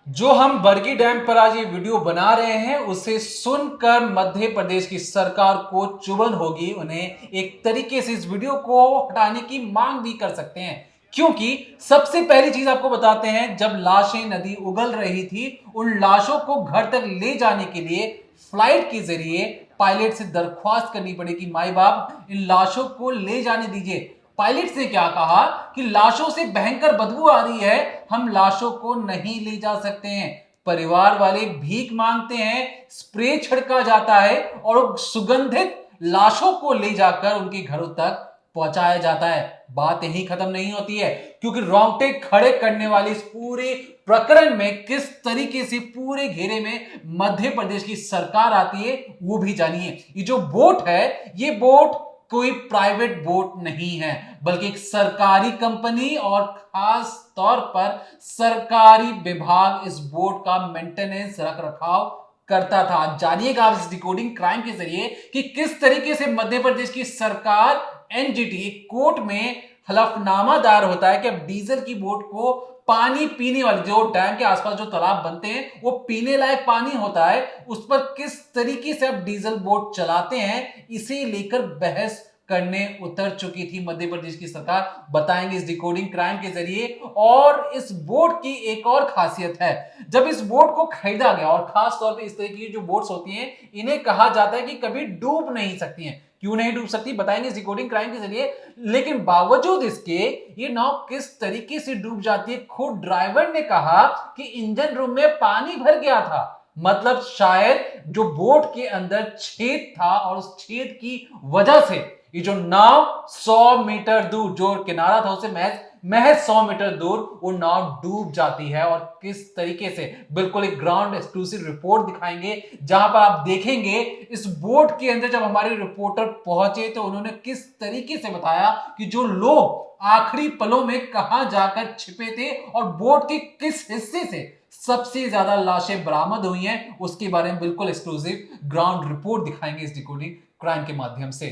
जो हम बरगी डैम पर आज ये वीडियो बना रहे हैं उसे सुनकर मध्य प्रदेश की सरकार को चुभन होगी। उन्हें एक तरीके से इस वीडियो को हटाने की मांग भी कर सकते हैं, क्योंकि सबसे पहली चीज आपको बताते हैं, जब लाशें नदी उगल रही थी उन लाशों को घर तक ले जाने के लिए फ्लाइट के जरिए पायलट से दरख्वास्त करनी पड़ेगी, माई बाप इन लाशों को ले जाने दीजिए। पायलट ने क्या कहा कि लाशों से भयंकर बदबू आ रही है, हम लाशों को नहीं ले जा सकते हैं। परिवार वाले भीख मांगते हैं, स्प्रे छिड़का जाता है और सुगंधित लाशों को ले जाकर उनके घरों तक पहुंचाया जाता है। बात यही खत्म नहीं होती है, क्योंकि रोंगटे खड़े करने वाले इस पूरे प्रकरण में किस तरीके से पूरे घेरे में मध्य प्रदेश की सरकार आती है वो भी जानिए। ये जो बोट है, ये बोट कोई प्राइवेट बोट नहीं है, बल्कि एक सरकारी कंपनी और खास तौर पर सरकारी विभाग इस बोट का मेंटेनेंस रख रखाव करता था। जानिएगा आप इस डिकोडिंग क्राइम के जरिए कि किस तरीके से मध्य प्रदेश की सरकार एनजीटी कोर्ट में हलफनामा दायर होता है कि अब डीजल की बोट को पानी पीने वाली, जो डैम के आसपास जो तालाब बनते हैं वो पीने लायक पानी होता है, उस पर किस तरीके से अब डीजल बोट चलाते हैं, इसे लेकर बहस करने उतर चुकी थी मध्य प्रदेश की सरकार। बताएंगे इस डिकोडिंग क्राइम के जरिए। और इस बोट की एक और खासियत है, जब इस बोट को खरीदा गया, और खास तौर पे इस तरह की जो बोट्स होती हैं इन्हें कहा जाता है कि कभी डूब नहीं सकती हैं। क्यों नहीं डूब सकती, बताएंगे इस डिकोडिंग क्राइम के जरिए। लेकिन बावजूद इसके ये नाव किस तरीके से डूब जाती है, खुद ड्राइवर ने कहा कि इंजन रूम में पानी भर गया था। मतलब शायद जो बोट के अंदर छेद था और उस छेद की वजह से ये जो नाव 100 मीटर दूर, जो किनारा था उसे महज महज 100 मीटर दूर वो नाव डूब जाती है। और किस तरीके से, बिल्कुल एक ग्राउंड एक्सक्लूसिव रिपोर्ट दिखाएंगे जहां पर आप देखेंगे इस बोट के अंदर जब हमारे रिपोर्टर पहुंचे तो उन्होंने किस तरीके से बताया कि जो लोग आखिरी पलों में कहां जाकर छिपे थे और बोट के किस हिस्से से सबसे ज्यादा लाशें बरामद हुई हैं, उसके बारे में बिल्कुल एक्सक्लूसिव ग्राउंड रिपोर्ट दिखाएंगे इस डिकोडिंग क्राइम के माध्यम से।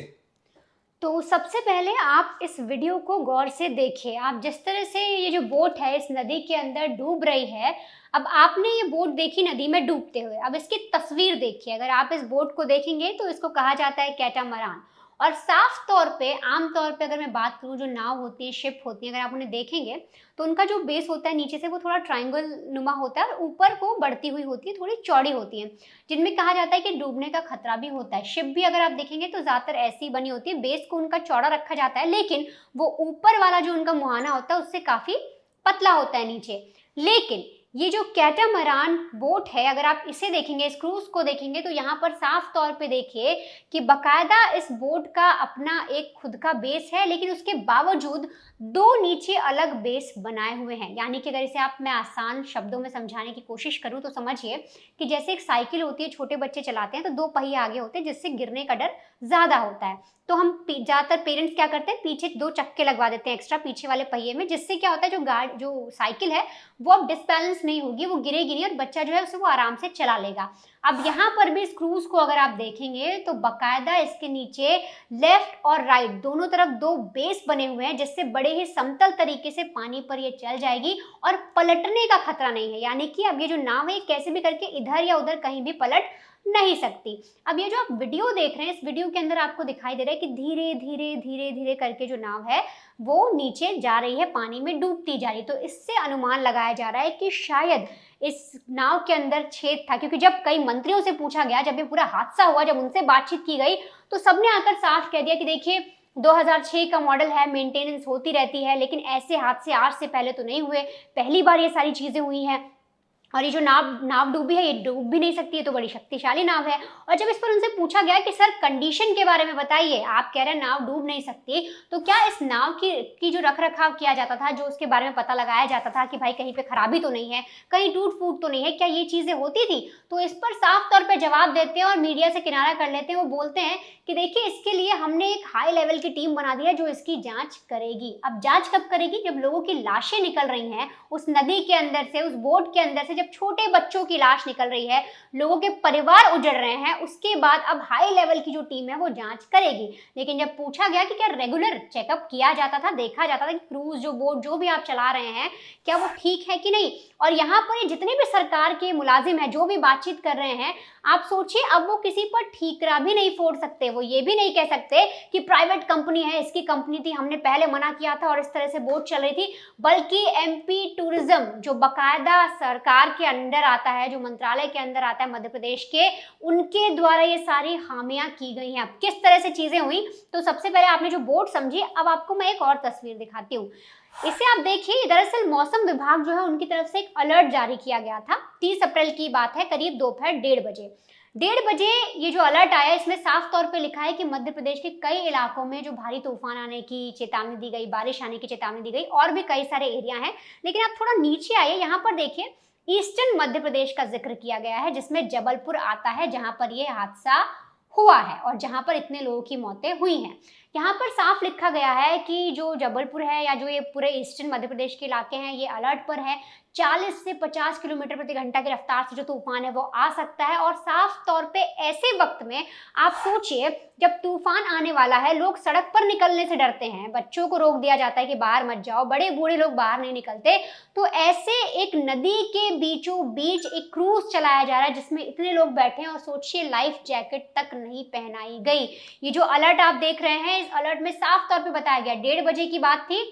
तो सबसे पहले आप इस वीडियो को गौर से देखिए। आप जिस तरह से ये जो बोट है इस नदी के अंदर डूब रही है, अब आपने ये बोट देखी नदी में डूबते हुए, अब इसकी तस्वीर देखिए। अगर आप इस बोट को देखेंगे तो इसको कहा जाता है कैटामरान। और साफ तौर पे, आम तौर पे अगर मैं बात करूँ, जो नाव होती है, शिप होती है, अगर आप उन्हें देखेंगे तो उनका जो बेस होता है नीचे से वो थोड़ा ट्रायंगल नुमा होता है और ऊपर को बढ़ती हुई होती है, थोड़ी चौड़ी होती है, जिनमें कहा जाता है कि डूबने का खतरा भी होता है। शिप भी अगर आप देखेंगे तो ज्यादातर ऐसी बनी होती है, बेस को उनका चौड़ा रखा जाता है, लेकिन वो ऊपर वाला जो उनका मुहाना होता है उससे काफी पतला होता है नीचे। लेकिन ये जो कैटामरान बोट है, अगर आप इसे देखेंगे, इस क्रूज को देखेंगे, तो यहाँ पर साफ तौर पे देखिए कि बकायदा इस बोट का अपना एक खुद का बेस है, लेकिन उसके बावजूद दो नीचे अलग बेस बनाए हुए हैं। यानी कि अगर इसे आप, मैं आसान शब्दों में समझाने की कोशिश करूं तो समझिए कि जैसे एक साइकिल होती है, छोटे बच्चे चलाते हैं तो दो पहिए आगे होते हैं जिससे गिरने का डर ज्यादा होता है। तो हम ज्यादातर पेरेंट्स क्या करते हैं, पीछे दो चक्के लगवा देते हैं एक्स्ट्रा पीछे वाले पहिए में, जिससे क्या होता है जो साइकिल है वो अब डिसबैलेंस नहीं होगी, वो गिरेगी नहीं और बच्चा जो है उसे वो आराम से चला लेगा। अब यहाँ पर भी इस क्रूज को अगर आप देखेंगे तो बकायदा इसके नीचे लेफ्ट और राइट दोनों तरफ दो बेस बने हुए हैं, जिससे बड़े ही समतल तरीके से पानी पर ये चल जाएगी और पलटने का खतरा नहीं है। यानी कि अब ये जो नाव है कैसे भी करके इधर या उधर कहीं भी पलट नहीं सकती। अब ये जो आप वीडियो देख रहे हैं, इस वीडियो के अंदर आपको दिखाई दे रहा है कि धीरे धीरे धीरे धीरे करके जो नाव है वो नीचे जा रही है, पानी में डूबती जा रही है। तो इससे अनुमान लगाया जा रहा है कि शायद इस नाव के अंदर छेद था, क्योंकि जब कई मंत्रियों से पूछा गया, जब ये पूरा हादसा हुआ, जब उनसे बातचीत की गई, तो सबने आकर साफ कह दिया कि देखिए 2006 का मॉडल है, मेंटेनेंस होती रहती है, लेकिन ऐसे हादसे आज से पहले तो नहीं हुए, पहली बार ये सारी चीजें हुई हैं। और ये जो नाव नाव डूबी है, ये डूब भी नहीं सकती है, तो बड़ी शक्तिशाली नाव है। और जब इस पर उनसे पूछा गया कि सर कंडीशन के बारे में बताइए, आप कह रहे हैं नाव डूब नहीं सकती, तो क्या इस नाव की जो रख रखाव किया जाता था, जो उसके बारे में पता लगाया जाता था कि भाई कहीं पे खराबी तो नहीं है, कहीं टूट फूट तो नहीं है, क्या ये चीजें होती थी? तो इस पर साफ तौर पर जवाब देते हैं और मीडिया से किनारा कर लेते हैं। वो बोलते हैं कि देखिए इसके लिए हमने एक हाई लेवल की टीम बना दी है जो इसकी जांच करेगी। अब जांच कब करेगी? जब लोगों की लाशें निकल रही हैं उस नदी के अंदर से, उस बोट के अंदर से, जब छोटे बच्चों की लाश निकल रही है, लोगों के परिवार उजड़ रहे हैं, उसके बाद अब हाई लेवल की जो टीम है वो जांच करेगी। लेकिन जब पूछा गया कि क्या रेगुलर चेकअप किया जाता था, देखा जाता था कि क्रूज जो बोट जो भी आप चला रहे हैं क्या वो ठीक है कि नहीं, और यहाँ पर ये जितने भी सरकार के मुलाजिम हैं जो भी बातचीत कर रहे हैं, आप सोचिए अब वो किसी पर ठीकरा भी नहीं फोड़ सकते, वो ये भी नहीं कह सकते कि प्राइवेट कंपनी है, इसकी कंपनी थी, हमने पहले मना किया था और इस तरह से बोट चल रही थी। बल्कि एमपी टूरिज्म जो बकायदा सरकार के अंडर आता है, जो मंत्रालय के अंदर आता है मध्य प्रदेश के, उनके द्वारा ये सारी खामियां की गई हैं। अब किस तरह से चीजें हुई, तो सबसे पहले आपने जो बोट समझी, अब आपको मैं एक और तस्वीर दिखाती हूँ। इसे आप देखिए, दरअसल मौसम विभाग जो है उनकी तरफ से एक अलर्ट जारी किया गया था। 30 अप्रैल की बात है, करीब दोपहर 1:30 बजे ये जो अलर्ट आया, इसमें साफ तौर पे लिखा है कि मध्य प्रदेश के कई इलाकों में जो भारी तूफान आने की चेतावनी दी गई, बारिश आने की चेतावनी दी गई, और भी कई सारे एरिया हैं। लेकिन आप थोड़ा नीचे आइए, यहाँ पर देखिए ईस्टर्न मध्य प्रदेश का जिक्र किया गया है, जिसमें जबलपुर आता है, जहां पर यह हादसा हुआ है और जहां पर इतने लोगों की मौतें हुई हैं। यहाँ पर साफ लिखा गया है कि जो जबलपुर है या जो ये पूरे ईस्टर्न मध्य प्रदेश के इलाके हैं, ये अलर्ट पर है। 40 से 50 किलोमीटर प्रति घंटा की रफ्तार से जो तूफान है वो आ सकता है। और साफ तौर पे ऐसे वक्त में आप सोचिए, जब तूफान आने वाला है, लोग सड़क पर निकलने से डरते हैं, बच्चों को रोक दिया जाता है कि बाहर मत जाओ, बड़े बूढ़े लोग बाहर नहीं निकलते, तो ऐसे एक नदी के बीचों बीच एक क्रूज चलाया जा रहा है जिसमें इतने लोग बैठे हैं, और सोचिए लाइफ जैकेट तक नहीं पहनाई गई। ये जो अलर्ट आप देख रहे हैं, इस अलर्ट में साफ तौर पे बताया गया, 1:30 बजे की बात थी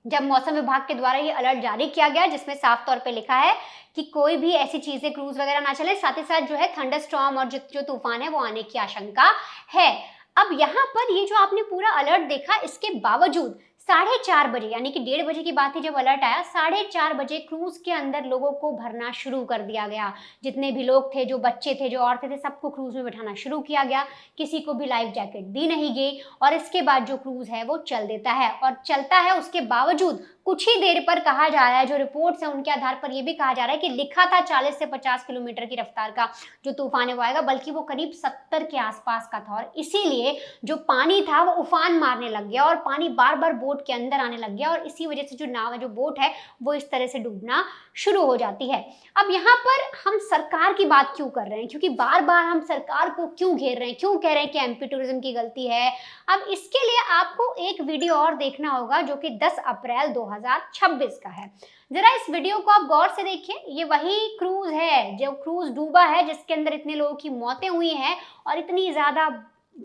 जब मौसम विभाग के द्वारा ये अलर्ट जारी किया गया, जिसमें साफ तौर पे लिखा है कि कोई भी ऐसी चीजें क्रूज वगैरह ना चले, साथ ही साथ जो है थंडरस्टॉर्म और जो तूफान है वो आने की आशंका है। अब यहाँ पर ये जो आपने पूरा अलर्ट देखा, इसके बावजूद 4:30 बजे, यानी कि 1:30 की बात थी जब अलर्ट आया, 4:30 बजे क्रूज के अंदर लोगों को भरना शुरू कर दिया गया। जितने भी लोग थे, जो बच्चे थे, जो औरतें थे, सबको क्रूज में बिठाना शुरू किया गया। किसी को भी लाइफ जैकेट दी नहीं गई, और इसके बाद जो क्रूज है वो चल देता है, और चलता है उसके बावजूद कुछ ही देर पर कहा जा रहा है, जो रिपोर्ट्स है उनके आधार पर यह भी कहा जा रहा है कि लिखा था 40 से 50 किलोमीटर की रफ्तार का जो तूफान है वो आएगा, बल्कि वो करीब 70 के आसपास का था। और इसीलिए जो पानी था वो उफान मारने लग गया, और पानी बार बार बोट के अंदर आने लग गया, और इसी वजह से जो नाव है, जो बोट है, वो इस तरह से डूबना शुरू हो जाती है। अब यहाँ पर हम सरकार की बात क्यों कर रहे हैं, क्योंकि बार बार हम सरकार को क्यों घेर रहे हैं, क्यों कह रहे हैं कि एमपी टूरिज्म की गलती है। अब इसके लिए आपको एक वीडियो और देखना होगा, जो कि 10 अप्रैल 2026 का है। जरा इस वीडियो को आप गौर से देखिए। ये वही क्रूज है, जो क्रूज डूबा है, जिसके अंदर इतने लोगों की मौतें हुई हैं, और इतनी ज्यादा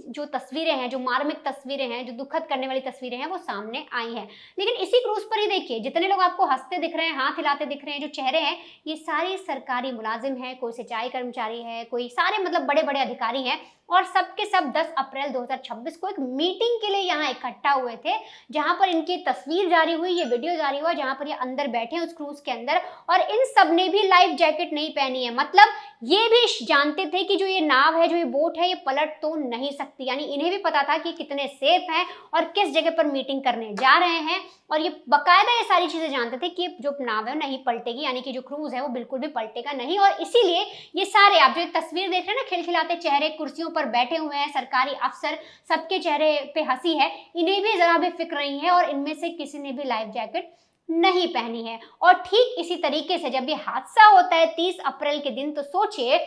जो तस्वीरें हैं, जो मार्मिक तस्वीरें हैं, जो दुखद करने वाली तस्वीरें हैं, वो सामने आई हैं। लेकिन इसी क्रूज पर ही देखिए, जितने लोग आपको हंसते दिख रहे हैं, हाथ हिलाते दिख रहे हैं, जो चेहरे हैं, ये सारे सरकारी मुलाजिम हैं, कोई सिंचाई कर्मचारी है, कोई सारे मतलब बड़े बड़े अधिकारी हैं, और सबके सब 10 अप्रैल 2026 को एक मीटिंग के लिए यहाँ इकट्ठा हुए थे, जहां पर इनकी तस्वीर जारी हुई, ये वीडियो जारी हुआ, जहां पर ये अंदर बैठे हैं उस क्रूज के अंदर, और इन सब ने भी लाइफ जैकेट नहीं पहनी है। मतलब ये भी जानते थे कि जो ये नाव है, जो ये बोट है, ये पलट तो नहीं सकती, यानी इन्हें भी पता था कि कितने सेफ हैं और किस जगह पर मीटिंग करने जा रहे हैं, और ये बकायदा ये सारी चीजें जानते थे कि जो नाव है नहीं पलटेगी, यानी कि जो क्रूज है वो बिल्कुल भी पलटेगा नहीं। और इसीलिए ये सारे, आप जो एक तस्वीर देख रहे हैं ना, खिलखिलाते चेहरे, कुर्सियों पर बैठे हुए हैं सरकारी अफसर, सबके चेहरे पे हंसी है, इन्हें भी जरा भी फिक्र नहीं है, और इनमें से किसी ने भी लाइफ जैकेट नहीं पहनी है। और ठीक इसी तरीके से जब ये हादसा होता है 30 अप्रैल के दिन, तो सोचिए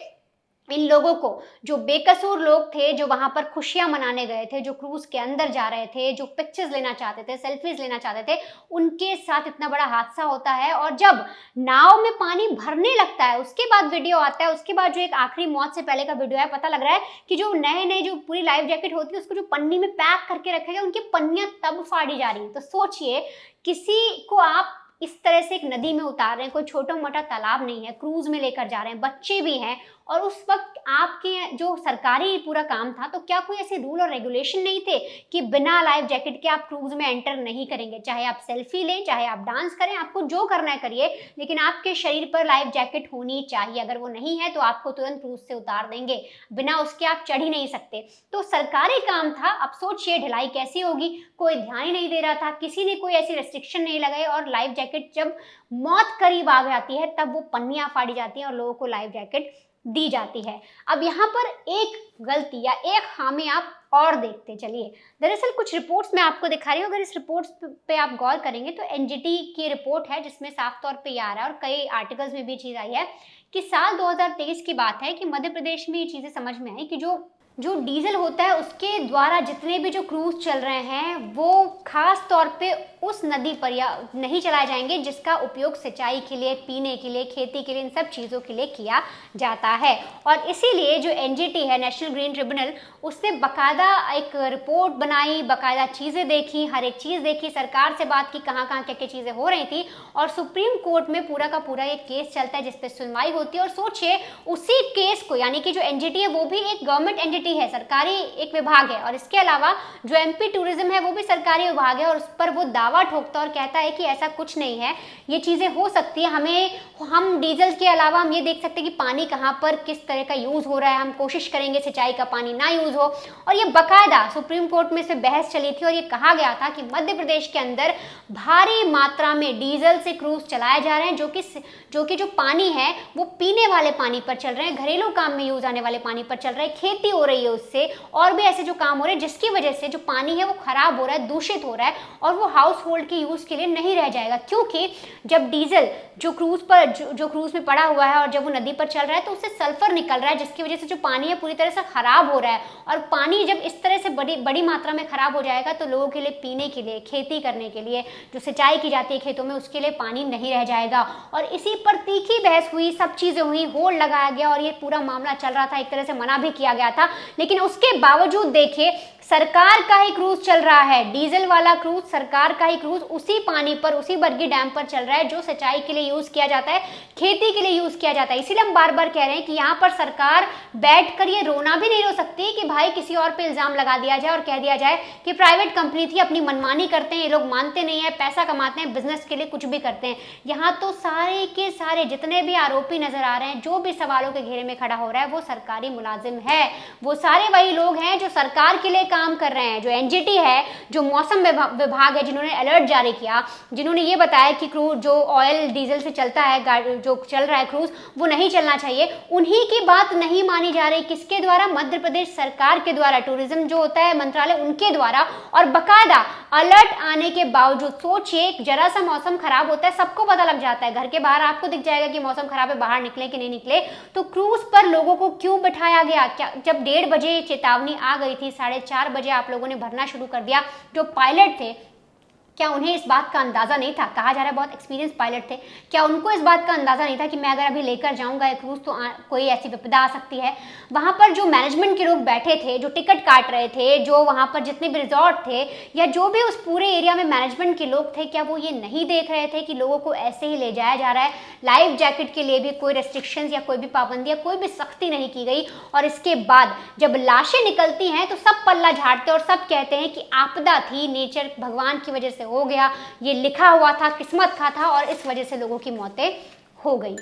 इन लोगों को, जो बेकसूर लोग थे, जो वहां पर खुशियां मनाने गए थे, जो क्रूज के अंदर जा रहे थे, जो पिक्चर्स लेना चाहते थे, सेल्फीज लेना चाहते थे, उनके साथ इतना बड़ा हादसा होता है। और जब नाव में पानी भरने लगता है, उसके बाद वीडियो आता है, उसके बाद जो एक आखिरी मौत से पहले का वीडियो है, पता लग रहा है कि जो नए नए जो पूरी लाइफ जैकेट होती है, उसको जो पन्नी में पैक करके रखा गया, उनकी पन्नियां तब फाड़ी जा रही है। तो सोचिए, किसी को आप इस तरह से एक नदी में उतार रहे हैं, कोई छोटा मोटा तालाब नहीं है, क्रूज में लेकर जा रहे हैं, बच्चे भी हैं, और उस वक्त आपके जो सरकारी पूरा काम था, तो क्या कोई ऐसे रूल और रेगुलेशन नहीं थे कि बिना लाइफ जैकेट के आप क्रूज में एंटर नहीं करेंगे? चाहे आप सेल्फी लें, चाहे आप डांस करें, आपको जो करना है करिए, लेकिन आपके शरीर पर लाइफ जैकेट होनी चाहिए। अगर वो नहीं है तो आपको तुरंत क्रूज से उतार देंगे, बिना उसके आप चढ़ ही नहीं सकते। तो सरकारी काम था। अब सोचिए ढिलाई कैसी होगी, कोई ध्यान ही नहीं दे रहा था, किसी ने कोई ऐसी रेस्ट्रिक्शन नहीं लगाई, और लाइफ जैकेट जब मौत करीब आ जाती है, तब वो पन्नियां फाड़ी जाती हैं और लोगों को लाइफ जैकेट दी जाती है। अब यहाँ पर एक गलती या एक खामी आप और देखते चलिए। दरअसल कुछ रिपोर्ट्स मैं आपको दिखा रही हूँ, अगर इस रिपोर्ट्स पे आप गौर करेंगे तो एनजीटी की रिपोर्ट है जिसमें साफ तौर पे ये आ रहा है और कई आर्टिकल्स में भी ये चीज़ आई है कि साल 2023 की बात है कि मध्य प्रदेश में ये चीज़ें समझ में आई कि जो डीजल होता है उसके द्वारा जितने भी जो क्रूज चल रहे हैं वो खास तौर पे उस नदी पर या नहीं चलाए जाएंगे जिसका उपयोग सिंचाई के लिए, पीने के लिए, खेती के लिए, इन सब चीज़ों के लिए किया जाता है। और इसीलिए जो एनजीटी है, नेशनल ग्रीन ट्रिब्यूनल, उसने बाकायदा एक रिपोर्ट बनाई, बाकायदा चीज़ें देखी, हर एक चीज़ देखी, सरकार से बात की कहाँ कहाँ क्या क्या चीज़ें हो रही थी और सुप्रीम कोर्ट में पूरा का पूरा एक केस चलता है जिस पर सुनवाई होती है। और सोचिए उसी केस को, यानी कि जो एनजीटी है वो भी एक गवर्नमेंट एंटिटी है, सरकारी एक विभाग है, और इसके अलावा जो एमपी टूरिज्म है वो भी सरकारी विभाग है और उस पर वो दावा ठोकता और कहता है कि ऐसा कुछ नहीं है, ये चीज़ें हो सकती है, हम डीजल के अलावा हम ये देख सकते हैं कि पानी कहाँ पर किस तरह का यूज़ हो रहा है, हम कोशिश करेंगे सिंचाई का पानी ना यूज़ हो। और ये बाकायदा सुप्रीम कोर्ट में से बहस चली थी और ये कहा गया था कि मध्य प्रदेश के अंदर भारी मात्रा में डीजल से क्रूज चलाए जा रहे हैं जो पानी है वो पीने वाले पानी पर चल रहे हैं, घरेलू काम में यूज आने वाले पानी पर चल रहे हैं, खेती हो रही है उससे, और भी ऐसे जो काम हो रहे हैं जिसकी वजह से जो पानी है वो खराब हो रहा है, दूषित हो रहा है और वो हाउस होल्ड के यूज के लिए नहीं रह जाएगा। क्योंकि जब डीजल जो क्रूज में पड़ा हुआ है और जब वो नदी पर चल रहा है तो उससे सल्फर निकल रहा है जिसकी वजह से जो पानी है पूरी तरह से खराब हो रहा है। और पानी जब इस तरह से बड़ी मात्रा में खराब हो जाएगा तो लोगों के लिए, पीने के लिए, खेती करने के लिए, जो सिंचाई की जाती है खेतों में, उसके लिए पानी नहीं रह जाएगा। और इसी पर तीखी बहस हुई, सब चीजें हुई, होल्ड लगाया गया और ये पूरा मामला चल रहा था, एक तरह से मना भी किया गया था। लेकिन उसके बावजूद देखिए सरकार का ही क्रूज चल रहा है, डीजल वाला क्रूज, सरकार का ही क्रूज उसी पानी पर, उसी बरगी डैम पर चल रहा है जो सिंचाई के लिए यूज किया जाता है, खेती के लिए यूज किया जाता है। इसीलिए हम बार बार कह रहे हैं कि यहाँ पर सरकार बैठकर ये रोना भी नहीं रो सकती कि भाई किसी और पे इल्जाम लगा दिया जाए और कह दिया जाए कि प्राइवेट कंपनी थी, अपनी मनमानी करते हैं, ये लोग मानते नहीं है, पैसा कमाते हैं, बिजनेस के लिए कुछ भी करते हैं। यहाँ तो सारे के सारे जितने भी आरोपी नजर आ रहे हैं, जो भी सवालों के घेरे में खड़ा हो रहा है, वो सरकारी मुलाजिम है, वो सारे वही लोग हैं जो सरकार के लिए काम कर रहे हैं। जो एनजीटी है, जो मौसम विभाग है, जिन्होंने अलर्ट जारी किया, जिन्होंने ये बताया कि क्रूज जो ऑयल डीजल से चलता है, जो चल रहा है क्रूज, वो नहीं चलना चाहिए, उन्हीं की बात नहीं मानी जा रही। किसके द्वारा? मध्य प्रदेश सरकार के द्वारा, टूरिज्म जो होता है मंत्रालय, उनके द्वारा। और बाकायदा अलर्ट आने के बावजूद, सोचिए जरा सा मौसम खराब होता है, सबको पता लग जाता है, घर के बाहर आपको दिख जाएगा कि मौसम खराब है, बाहर निकले कि नहीं निकले, तो क्रूज पर लोगों को क्यों बिठाया गया? क्या जब 1:30 बजे चेतावनी आ गई थी, 4:30 बजे आप लोगों ने भरना शुरू कर दिया, जो पायलट थे क्या उन्हें इस बात का अंदाजा नहीं था? कहा जा रहा है बहुत एक्सपीरियंस पायलट थे, क्या उनको इस बात का अंदाजा नहीं था कि मैं अगर अभी लेकर जाऊंगा एक क्रूज तो कोई ऐसी विपदा आ सकती है? वहां पर जो मैनेजमेंट के लोग बैठे थे, जो टिकट काट रहे थे, जो वहां पर जितने भी रिजॉर्ट थे या जो भी उस पूरे एरिया में मैनेजमेंट के लोग थे, क्या वो ये नहीं देख रहे थे कि लोगों को ऐसे ही ले जाया जा रहा है? लाइफ जैकेट के लिए भी कोई रेस्ट्रिक्शंस या कोई भी पाबंदी या कोई भी सख्ती नहीं की गई। और इसके बाद जब लाशें निकलती हैं तो सब पल्ला झाड़ते और सब कहते हैं कि आपदा थी, नेचर, भगवान की वजह से हो गया, ये लिखा हुआ था, किस्मत का था और इस वजह से लोगों की मौतें हो गई।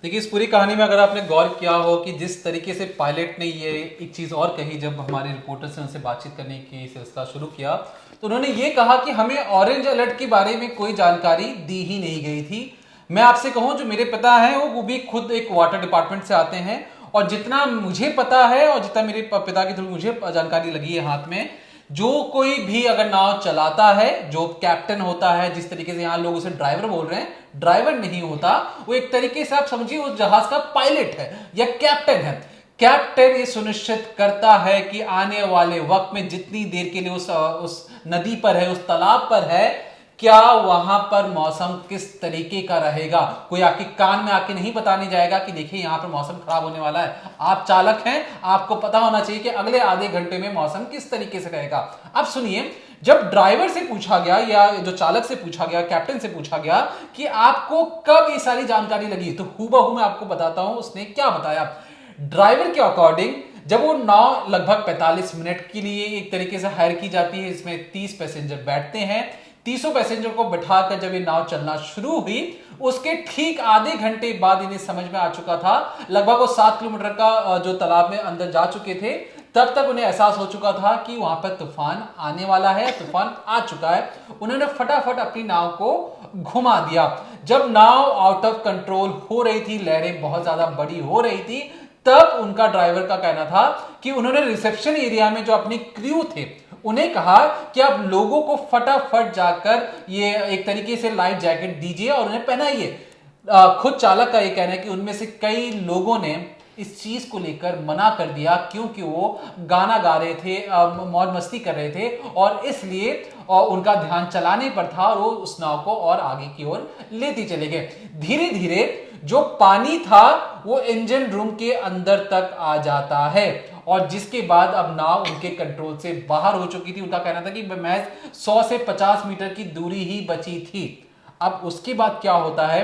देखिए इस पूरी कहानी में अगर आपने गौर किया हो कि जिस तरीके से पायलट ने ये एक चीज़ और कही, जब हमारे रिपोर्टर से उनसे बातचीत करने की सिलसिला शुरू किया तो उन्होंने ये कहा कि हमें ऑरेंज अलर्ट के बारे में कोई जानकारी दी ही नहीं गई थी। मैं आपसे कहूं, जो मेरे पिता हैं वो भी खुद एक वाटर डिपार्टमेंट से आते हैं और जितना मुझे पता है और जितना मेरे पिता के थ्रू मुझे जानकारी लगी है हाथ में, जो कोई भी अगर नाव चलाता है, जो कैप्टन होता है, जिस तरीके से यहाँ लोग उसे ड्राइवर बोल रहे हैं, ड्राइवर नहीं होता, वो एक तरीके से आप समझिए उस जहाज का पायलट है या कैप्टन है। कैप्टन ये सुनिश्चित करता है कि आने वाले वक्त में जितनी देर के लिए उस नदी पर है, उस तालाब पर है, क्या वहां पर मौसम किस तरीके का रहेगा। कोई आपके कान में आके नहीं बताने जाएगा कि देखिए यहां पर मौसम खराब होने वाला है। आप चालक हैं, आपको पता होना चाहिए कि अगले आधे घंटे में मौसम किस तरीके से रहेगा। अब सुनिए, जब ड्राइवर से पूछा गया या जो चालक से पूछा गया, कैप्टन से पूछा गया कि आपको कब ये सारी जानकारी लगी, तो हूबहू मैं आपको बताता हूं उसने क्या बताया। ड्राइवर के अकॉर्डिंग जब वो नाव लगभग 45 मिनट के लिए एक तरीके से हायर की जाती है, इसमें 30 पैसेंजर बैठते हैं, 300 पैसेंजर को बिठाकर जब ये नाव चलना शुरू हुई, उसके ठीक आधे घंटे बाद इन्हें समझ में आ चुका था, लगभग वो 7 किलोमीटर का जो तालाब में अंदर जा चुके थे, तब तक उन्हें एहसास हो चुका था कि वहां पर तूफान आने वाला है, तूफान आ चुका है। उन्होंने फटाफट अपनी नाव को घुमा दिया। जब नाव आउट ऑफ कंट्रोल हो रही थी, लहरें बहुत ज्यादा बड़ी हो रही थी, तब उनका ड्राइवर का कहना था कि उन्होंने रिसेप्शन एरिया में जो अपनी क्रू थे उन्हें कहा कि आप लोगों को फटाफट जाकर ये एक तरीके से लाइफ जैकेट दीजिए और उन्हें पहनाइए। खुद चालक का ये कहना है कि उनमें से कई लोगों ने इस चीज को लेकर मना कर दिया क्योंकि वो गाना गा रहे थे, मौज मस्ती कर रहे थे और इसलिए उनका ध्यान चलाने पर था और वो उस नाव को और आगे की ओर लेते चले गए। धीरे धीरे जो पानी था वो इंजन रूम के अंदर तक आ जाता है और जिसके बाद अब नाव उनके कंट्रोल से बाहर हो चुकी थी। उनका कहना था कि महज 100 से 50 मीटर की दूरी ही बची थी। अब उसके बाद क्या होता है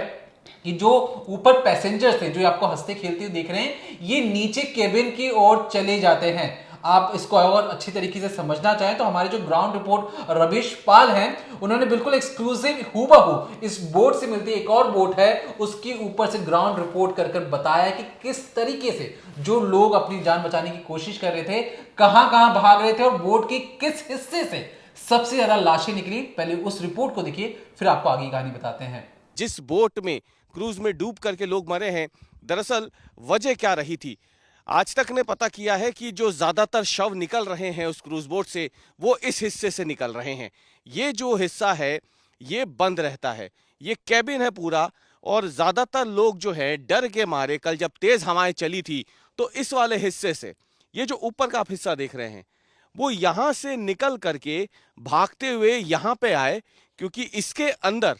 कि जो ऊपर पैसेंजर्स थे, जो आपको हंसते खेलते देख रहे हैं, ये नीचे केबिन की ओर चले जाते हैं। आप इसको और अच्छी तरीके से समझना चाहें तो हमारे जो ग्राउंड रिपोर्ट रवीश पाल हैं, उन्होंने बिल्कुल एक्सक्लूसिव हूबहू इस बोट से मिलती एक और बोट है उसके ऊपर से ग्राउंड रिपोर्ट कर बताया कि किस तरीके से जो लोग अपनी जान बचाने की कोशिश कर रहे थे, कहां कहां भाग रहे थे और बोट के किस हिस्से से सबसे ज्यादा लाशें निकली। पहले उस रिपोर्ट को देखिए, फिर आपको आगे की कहानी बताते हैं। जिस बोट में क्रूज में डूब करके लोग मरे हैं, दरअसल वजह क्या रही थी, आज तक ने पता किया है कि जो ज्यादातर शव निकल रहे हैं उस क्रूज बोट से, वो इस हिस्से से निकल रहे हैं। ये जो हिस्सा है ये बंद रहता है, ये कैबिन है पूरा, और ज्यादातर लोग जो है डर के मारे, कल जब तेज हवाएं चली थी तो इस वाले हिस्से से, ये जो ऊपर का आप हिस्सा देख रहे हैं, वो यहां से निकल करके भागते हुए यहां पे आए, क्योंकि इसके अंदर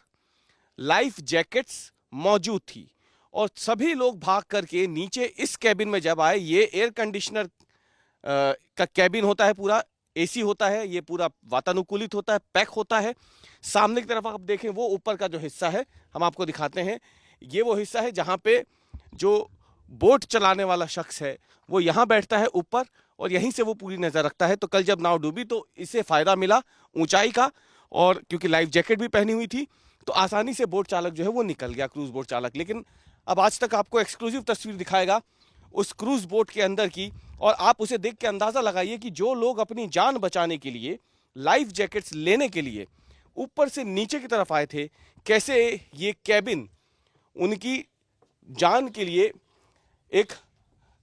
लाइफ जैकेट्स मौजूद थी और सभी लोग भाग करके नीचे इस कैबिन में जब आए, ये एयर कंडीशनर का कैबिन होता है, पूरा एसी होता है, ये पूरा वातानुकूलित होता है, पैक होता है। सामने की तरफ आप देखें, वो ऊपर का जो हिस्सा है हम आपको दिखाते हैं, ये वो हिस्सा है जहां पे जो बोट चलाने वाला शख्स है वो यहां बैठता है ऊपर और यहीं से वो पूरी नजर रखता है। तो कल जब नाव डूबी तो इसे फायदा मिला ऊंचाई का, और क्योंकि लाइफ जैकेट भी पहनी हुई थी तो आसानी से बोट चालक जो है वो निकल गया, क्रूज बोट चालक। लेकिन अब आज तक आपको एक्सक्लूसिव तस्वीर दिखाएगा उस क्रूज बोट के अंदर की, और आप उसे देख के अंदाजा लगाइए कि जो लोग अपनी जान बचाने के लिए लाइफ जैकेट्स लेने के लिए ऊपर से नीचे की तरफ आए थे, कैसे ये कैबिन उनकी जान के लिए एक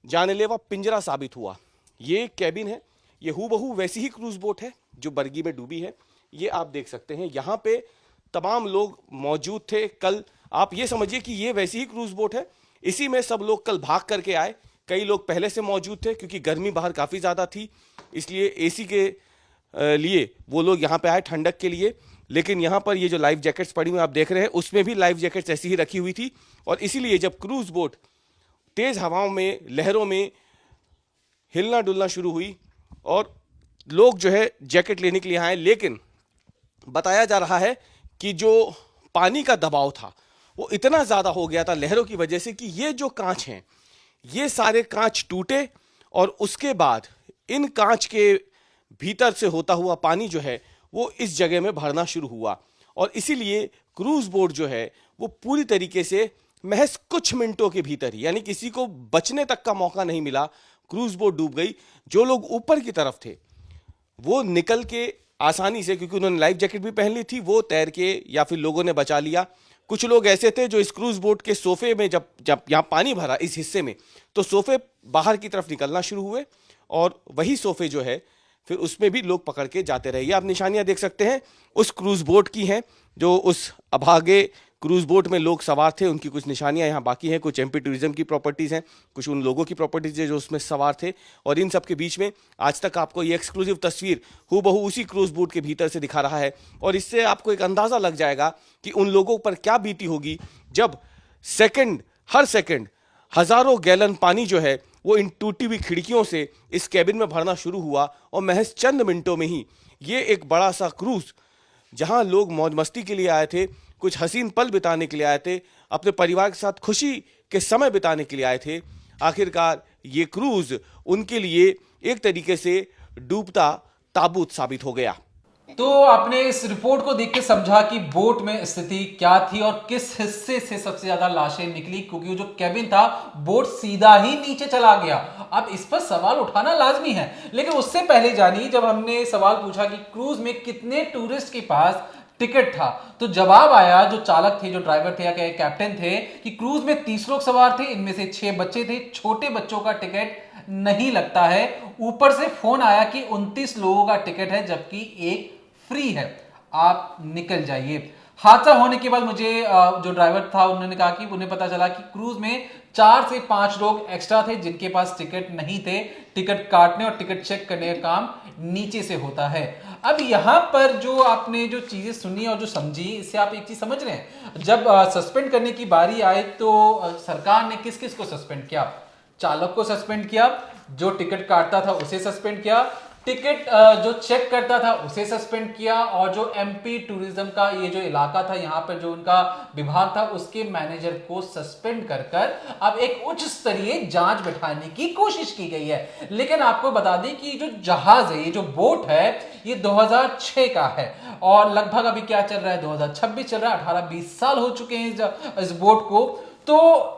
जानलेवा पिंजरा साबित हुआ। ये कैबिन है, ये हूबहू वैसी ही क्रूज बोट है जो बरगी में डूबी है। ये आप देख सकते हैं, यहाँ पे तमाम लोग मौजूद थे। कल आप ये समझिए कि ये वैसी ही क्रूज बोट है, इसी में सब लोग कल भाग करके आए। कई लोग पहले से मौजूद थे क्योंकि गर्मी बाहर काफ़ी ज़्यादा थी, इसलिए एसी के लिए वो लोग यहाँ पे आए ठंडक के लिए। लेकिन यहाँ पर ये जो लाइफ जैकेट्स पड़ी हुई आप देख रहे हैं, उसमें भी लाइफ जैकेट्स ऐसी ही रखी हुई थी, और इसीलिए जब क्रूज बोट तेज़ हवाओं में, लहरों में हिलना डुलना शुरू हुई और लोग जो है जैकेट लेने के लिए आए, लेकिन बताया जा रहा है कि जो पानी का दबाव था वो इतना ज़्यादा हो गया था लहरों की वजह से कि ये जो कांच हैं ये सारे कांच टूटे, और उसके बाद इन कांच के भीतर से होता हुआ पानी जो है वो इस जगह में भरना शुरू हुआ, और इसीलिए क्रूज बोट जो है वो पूरी तरीके से महज कुछ मिनटों के भीतर ही, यानी किसी को बचने तक का मौका नहीं मिला, क्रूज बोट डूब गई। जो लोग ऊपर की तरफ थे वो निकल के आसानी से, क्योंकि उन्होंने लाइफ जैकेट भी पहन ली थी, वो तैर के या फिर लोगों ने बचा लिया। कुछ लोग ऐसे थे जो इस क्रूज बोट के सोफे में जब यहाँ पानी भरा इस हिस्से में, तो सोफे बाहर की तरफ निकलना शुरू हुए, और वही सोफे जो है फिर उसमें भी लोग पकड़ के जाते रहे। ये आप निशानियां देख सकते हैं उस क्रूज बोट की हैं, जो उस अभागे क्रूज बोट में लोग सवार थे, उनकी कुछ निशानियां यहाँ बाकी हैं। कुछ एमपी टूरिज्म की प्रॉपर्टीज़ हैं, कुछ उन लोगों की प्रॉपर्टीज़ है जो उसमें सवार थे, और इन सब के बीच में आज तक आपको ये एक्सक्लूसिव तस्वीर हूबहू उसी क्रूज बोट के भीतर से दिखा रहा है। और इससे आपको एक अंदाज़ा लग जाएगा कि उन लोगों पर क्या बीती होगी जब हर सेकंड हज़ारों गैलन पानी जो है वो इन टूटी हुई खिड़कियों से इस कैबिन में भरना शुरू हुआ, और महज चंद मिनटों में ही ये एक बड़ा सा क्रूज, जहां लोग मौज मस्ती के लिए आए थे, कुछ हसीन पल बिताने के लिए आए थे, अपने परिवार के साथ खुशी के समय बिताने के लिए आए थे, आखिरकार ये क्रूज उनके लिए एक तरीके से डूबता ताबूत साबित हो गया। तो आपने इस रिपोर्ट को देख के समझा कि बोट में स्थिति क्या थी और किस हिस्से से सबसे ज्यादा लाशें निकली, क्योंकि जो कैबिन था बोट सीधा ही नीचे चला गया। अब इस पर सवाल उठाना लाजमी है, लेकिन उससे पहले जानिए, जब हमने सवाल पूछा कि क्रूज में कितने टूरिस्ट के पास टिकट था। तो जवाब आया, जो चालक थे, जो ड्राइवर थे या कैप्टन थे, कि क्रूज में 30 लोग सवार थे, इनमें से 6 बच्चे थे, छोटे बच्चों का टिकट नहीं लगता है। ऊपर से फोन आया कि 29 लोगों का टिकट है जबकि एक फ्री है, आप निकल जाइए। हादसा होने के बाद मुझे जो ड्राइवर था उन्होंने कहा कि उन्हें पता चला कि क्रूज में 4 से 5 लोग एक्स्ट्रा थे जिनके पास टिकट नहीं थे। टिकट काटने और टिकट चेक करने का काम नीचे से होता है। अब यहां पर जो आपने जो चीजें सुनी और जो समझी, इससे आप एक चीज समझ रहे हैं, जब सस्पेंड करने की बारी आई तो सरकार ने किस किस को सस्पेंड किया? चालक को सस्पेंड किया, जो टिकट काटता था उसे सस्पेंड किया, टिकट जो चेक करता था उसे सस्पेंड किया, और जो एमपी टूरिज्म का ये जो इलाका था, यहां पर जो उनका विभाग था, उसके मैनेजर को सस्पेंड कर कर अब एक उच्च स्तरीय जांच बैठाने की कोशिश की गई है। लेकिन आपको बता दें कि जो जहाज है, ये जो बोट है, ये 2006 का है और लगभग अभी क्या चल रहा है, 2026 चल रहा है। 18-20 साल हो चुके हैं इस बोट को। तो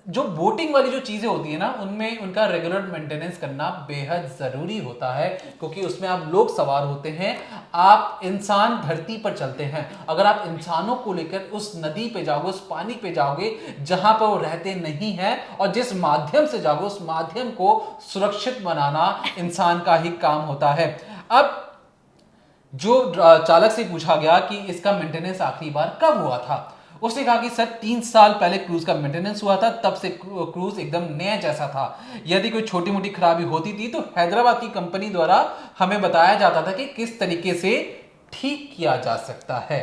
जो बोटिंग वाली जो चीजें होती है ना, उनमें उनका रेगुलर मेंटेनेंस करना बेहद जरूरी होता है, क्योंकि उसमें आप लोग सवार होते हैं, आप इंसान धरती पर चलते हैं। अगर आप इंसानों को लेकर उस नदी पे जाओगे, उस पानी पे जाओगे जहां पर वो रहते नहीं हैं, और जिस माध्यम से जाओगे उस माध्यम को सुरक्षित बनाना इंसान का ही काम होता है। अब जो चालक से पूछा गया कि इसका मेंटेनेंस आखिरी बार कब हुआ था, उसने कहा कि सर 3 साल पहले क्रूज का मेंटेनेंस हुआ था, तब से क्रूज एकदम नया जैसा था। यदि कोई छोटी मोटी खराबी होती थी तो हैदराबाद की कंपनी द्वारा हमें बताया जाता था कि किस तरीके से ठीक किया जा सकता है।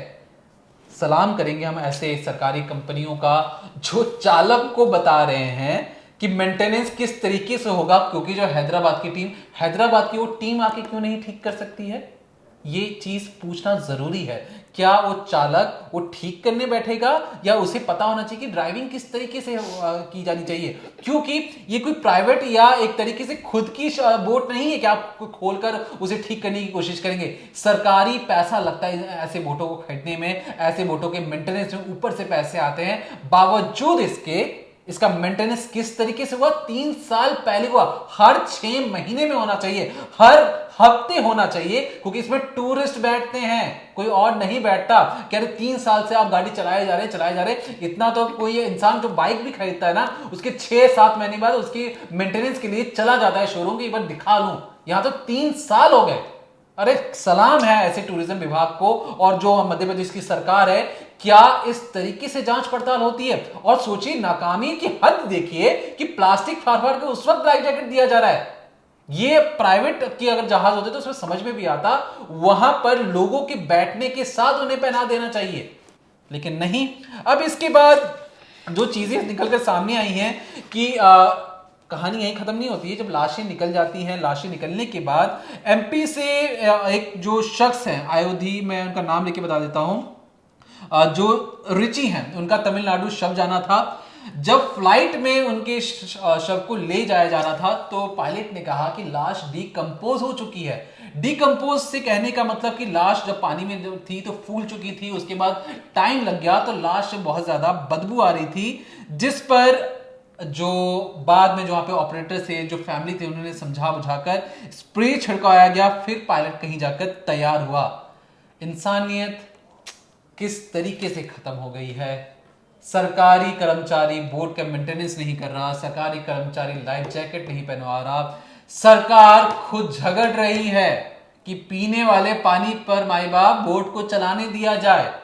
सलाम करेंगे हम ऐसे सरकारी कंपनियों का जो चालक को बता रहे हैं कि मेंटेनेंस किस तरीके से होगा, क्योंकि जो हैदराबाद की वो टीम आके क्यों नहीं ठीक कर सकती है? ये चीज पूछना जरूरी है। क्या वो चालक वो ठीक करने बैठेगा, या उसे पता होना चाहिए कि ड्राइविंग किस तरीके से की जानी चाहिए? क्योंकि ये कोई प्राइवेट या एक तरीके से खुद की बोट नहीं है कि आप खोलकर उसे ठीक करने की कोशिश करेंगे। सरकारी पैसा लगता है ऐसे बोटों को खरीदने में, ऐसे बोटों के मेंटेनेंस में ऊपर से पैसे आते हैं। बावजूद इसका मेंटेनेंस किस तरीके से हुआ? 3 साल पहले हुआ। हर 6 महीने में होना चाहिए, हर हफ्ते होना चाहिए, क्योंकि इसमें टूरिस्ट बैठते हैं, कोई और नहीं बैठता। कह रहे 3 साल से आप गाड़ी चलाए जा रहे। इतना तो कोई इंसान जो बाइक भी खरीदता है ना, उसके 6-7 महीने बाद उसकी मेंटेनेंस के लिए चला जाता है शोरूम की, एक बार दिखा लूं। यहां तो 3 साल हो गए। अरे सलाम है ऐसे टूरिज्म विभाग को, और जो मध्य प्रदेश की सरकार है, क्या इस तरीके से जांच पड़ताल होती है? और सोचिए, नाकामी की हद देखिए कि प्लास्टिक फाड़ फाड़ के उस वक्त लाइफ जैकेट दिया जा रहा है। ये प्राइवेट की अगर जहाज होते तो उसमें समझ में भी आता, वहां पर लोगों के बैठने के साथ उन्हें पहना देना चाहिए, लेकिन नहीं। अब इसके बाद जो चीजें निकलकर सामने आई हैं कि कहानी यहीं खत्म नहीं होती है। जब लाशें निकल जाती हैं, लाशें निकलने के बाद एमपी से एक जो शख्स हैं, अयोधी, मैं उनका नाम लेके बता देता हूं, जो रिची हैं, उनका तमिलनाडु शव जाना था। जब फ्लाइट में उनके शव को ले जाया जा रहा था तो पायलट ने कहा कि लाश डिकम्पोज हो चुकी है। डिकम्पोज से कहने का मतलब कि लाश जब पानी में जो थी तो फूल चुकी थी, उसके बाद टाइम लग गया तो लाश से बहुत ज्यादा बदबू आ रही थी, जिस पर जो बाद में जो वहां पे ऑपरेटर थे, जो फैमिली थे, उन्होंने समझा बुझाकर स्प्रे छिड़काया गया। फिर पायलट कहीं जाकर तैयार हुआ। इंसानियत किस तरीके से खत्म हो गई है। सरकारी कर्मचारी बोट का मेंटेनेंस नहीं कर रहा, सरकारी कर्मचारी लाइफ जैकेट नहीं पहनवा रहा, सरकार खुद झगड़ रही है कि पीने वाले पानी पर माई बाप बोट को चलाने दिया जाए।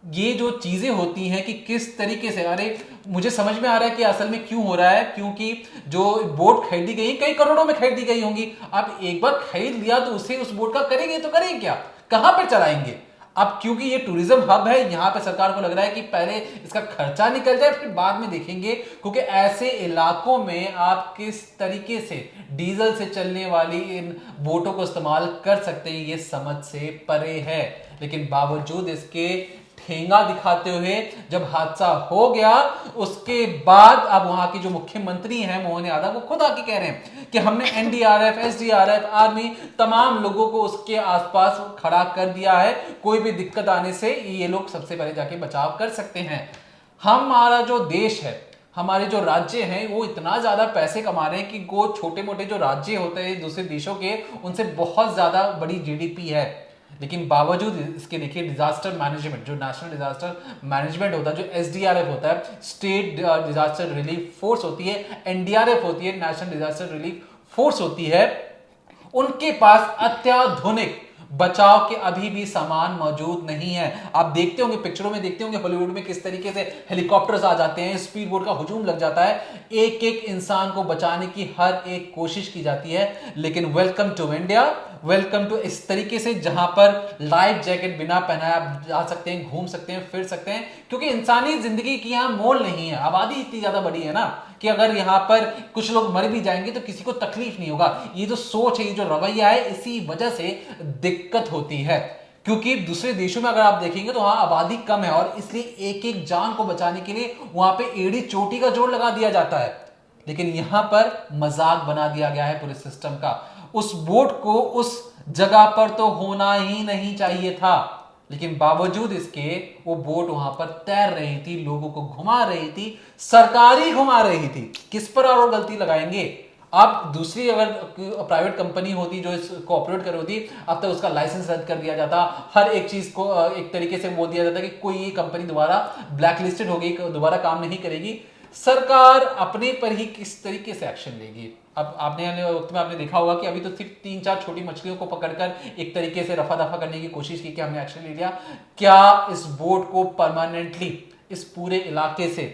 ये जो चीजें होती हैं कि किस तरीके से, अरे मुझे समझ में आ रहा है कि असल में क्यों हो रहा है, क्योंकि जो बोट खरीदी गई कई करोड़ों में खरीदी गई होंगी। आप एक बार खरीद लिया तो उसे उस बोट का करेंगे तो करेंगे क्या, कहां पर चलाएंगे? अब क्योंकि ये टूरिज्म हब है, यहां पे सरकार को लग रहा है कि पहले इसका खर्चा निकल जाए, फिर बाद में देखेंगे, क्योंकि ऐसे इलाकों में आप किस तरीके से डीजल से चलने वाली इन बोटों को इस्तेमाल कर सकते हैं, ये समझ से परे है। लेकिन बावजूद इसके ठेंगा दिखाते हुए जब हादसा हो गया, उसके बाद अब वहां के जो मुख्यमंत्री हैं मोहन यादव, वो खुद आके कह रहे हैं कि हमने एनडीआरएफ, एसडीआरएफ, आर्मी, तमाम लोगों को उसके आसपास खड़ा कर दिया है। कोई भी दिक्कत आने से ये लोग सबसे पहले जाके बचाव कर सकते हैं। हमारा जो देश है, हमारे जो राज्य हैं, वो इतना ज्यादा पैसे कमा रहे हैं कि वो छोटे मोटे जो राज्य होते हैं दूसरे देशों के, उनसे बहुत ज्यादा बड़ी जीडीपी है। लेकिन बावजूद इसके देखिए डिजास्टर मैनेजमेंट, जो नेशनल डिजास्टर मैनेजमेंट होता है, जो एसडीआरएफ होता है, स्टेट डिजास्टर रिलीफ फोर्स होती है, एनडीआरएफ होती है, नेशनल डिजास्टर रिलीफ फोर्स होती है, उनके पास अत्याधुनिक बचाव के अभी भी सामान मौजूद नहीं है। आप देखते होंगे, पिक्चरों में देखते होंगे हॉलीवुड में किस तरीके से हेलीकॉप्टर्स आ जाते हैं, स्पीड बोट का हुजूम लग जाता है, एक एक इंसान को बचाने की हर एक कोशिश की जाती है। लेकिन welcome to India, welcome to इस तरीके से जहां पर लाइफ जैकेट बिना पहनाए आप जा सकते हैं, घूम सकते हैं, फिर सकते हैं, क्योंकि इंसानी जिंदगी की यहां मोल नहीं है। आबादी इतनी ज्यादा बड़ी है ना कि अगर यहां पर कुछ लोग मर भी जाएंगे तो किसी को तकलीफ नहीं होगा। ये जो सोच है, ये जो रवैया है, इसी वजह से दिक्कत होती है। क्योंकि दूसरे देशों में अगर आप देखेंगे तो वहां आबादी कम है और इसलिए एक एक जान को बचाने के लिए वहां पे एड़ी चोटी का जोर लगा दिया जाता है। लेकिन यहां पर मजाक बना दिया गया है पूरे सिस्टम का। उस बोट को उस जगह पर तो होना ही नहीं चाहिए था, लेकिन बावजूद इसके वो बोट वहां पर तैर रही थी, लोगों को घुमा रही थी, सरकार ही घुमा रही थी। किस पर और गलती लगाएंगे आप? दूसरी अगर प्राइवेट कंपनी होती जो इसको ऑपरेट कर रही होती, अब तक उसका लाइसेंस रद्द कर दिया जाता, हर एक चीज को एक तरीके से बोल दिया जाता कि कोई ये कंपनी दोबारा ब्लैकलिस्टेड होगी, दोबारा काम नहीं करेगी। सरकार अपने पर ही किस तरीके से एक्शन लेगी? अब आपने वक्त में आपने देखा होगा कि अभी तो सिर्फ 3-4 छोटी मछलियों को पकड़कर एक तरीके से रफा दफा करने की कोशिश की कि हमने एक्शन ले लिया। क्या इस बोट को परमानेंटली इस पूरे इलाके से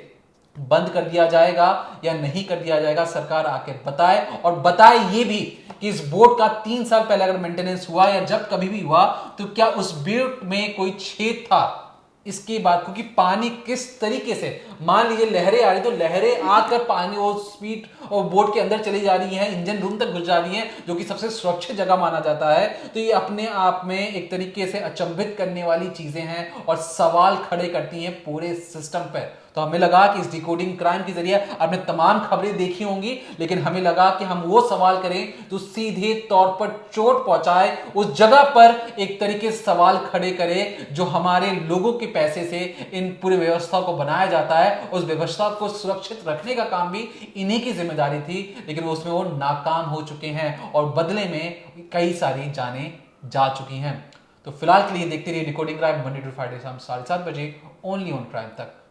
बंद कर दिया जाएगा या नहीं कर दिया जाएगा? सरकार आके बताए, और बताए ये भी कि इस बोट का 3 साल पहले अगर मेंटेनेंस हुआ या जब कभी भी हुआ तो क्या उस बोट में कोई छेद था? इसके बाद क्योंकि पानी किस तरीके से, मान लीजिए लहरें आ रही तो लहरें आकर पानी वो स्पीड और बोट के अंदर चली जा रही हैं, इंजन रूम तक घुस जा रही हैं, जो कि सबसे सुरक्षित जगह माना जाता है। तो ये अपने आप में एक तरीके से अचंभित करने वाली चीजें हैं और सवाल खड़े करती हैं पूरे सिस्टम पर। तो हमें लगा कि इस डिकोडिंग क्राइम के जरिए आपने तमाम खबरें देखी होंगी, लेकिन हमें लगा कि हम वो सवाल करें तो सीधे तौर पर चोट पहुंचाए, उस जगह पर एक तरीके से सवाल खड़े करें जो हमारे लोगों के पैसे से इन पूरी व्यवस्था को बनाया जाता है। उस व्यवस्था को सुरक्षित रखने का काम भी इन्हीं की जिम्मेदारी थी, लेकिन उसमें वो नाकाम हो चुके हैं और बदले में कई सारी जानें जा चुकी हैं। तो फिलहाल के लिए देखते रहिए decoding crime, Monday to Friday शाम 7:30 बजे, ओनली ऑन क्राइम तक।